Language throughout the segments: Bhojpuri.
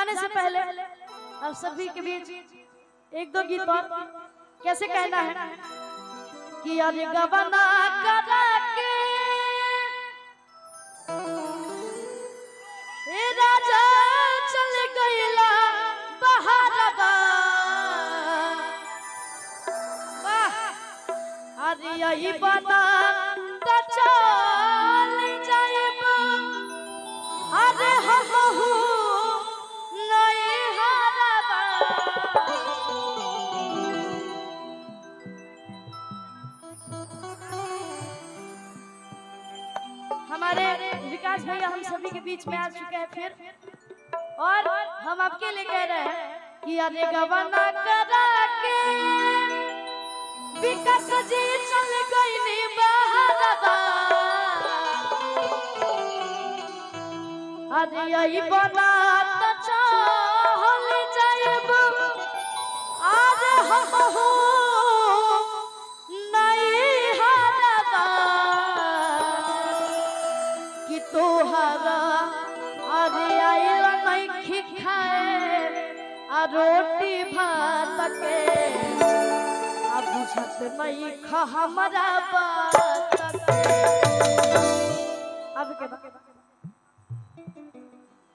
जाने से पहले आप सभी के बीच एक दो गीत और कैसे कहना है कि अरे गवना करा के ए राजा चल गईला बहारबा अरे यही बना त चल जाइब अरे हम नहीं हारबा हमारे विकास भैया हम सभी के बीच में आ चुके हैं फिर, और हम आपके लिए कह रहे हैं कि अरे गवना करा के विकास जी चल गईली बहारबा अरे यही बना त चल जाइब अरे हम नहीं हारबा कि तोहरा अरे आइल नहीं खाए आ रोटी भात के आ बुझत नहीं खा हमारा बात अब के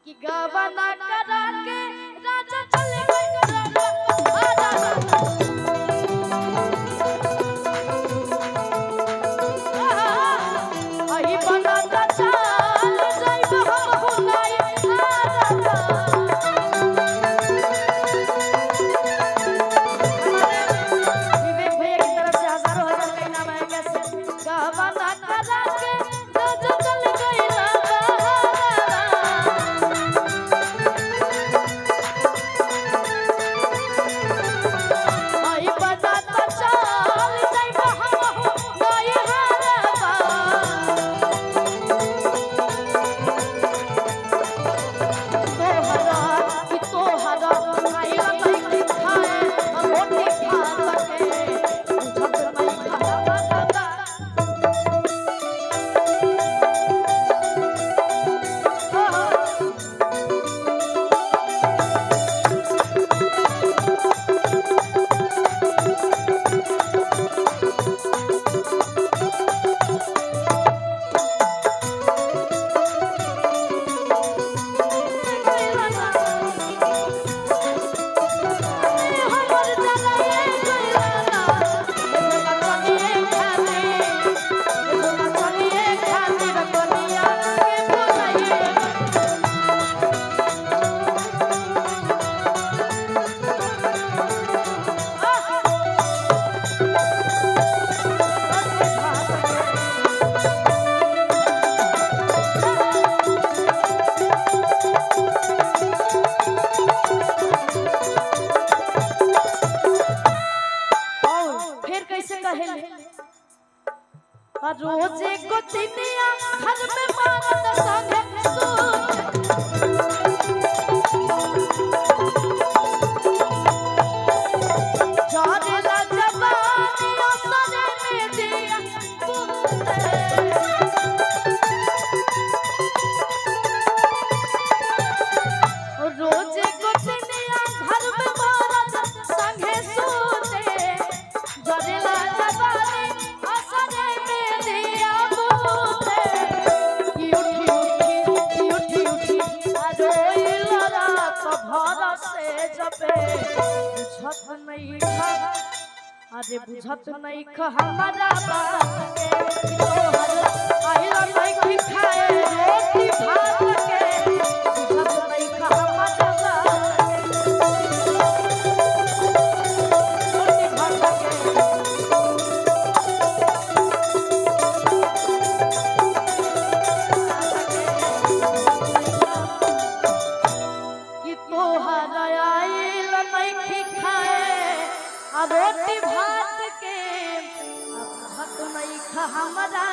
कि गवना करा के राजा चले गए अही बना त चल जाइब हम नहीं हारबा विवेक भैया की तरफ से हजारों हजार का इनाम है। कैसे गवना करा के राजा चल गईला रोजे को तिनिया घर में मारत संगे सूत जाने ला जवानी असरे में दिया रोजे को तिनिया घर में मारत संगे सूते जाने ला जवानी असरे बुझत नहीं खा अरे बुझत नहीं खा हमारा बात के तोहर आइल नहीं खाए रोटी भात के बुझत नहीं खा हमारा बात के रोटी भात के कि तोहर आइल नहीं खाए रोटी भात के अब हक नहीं खा हमारा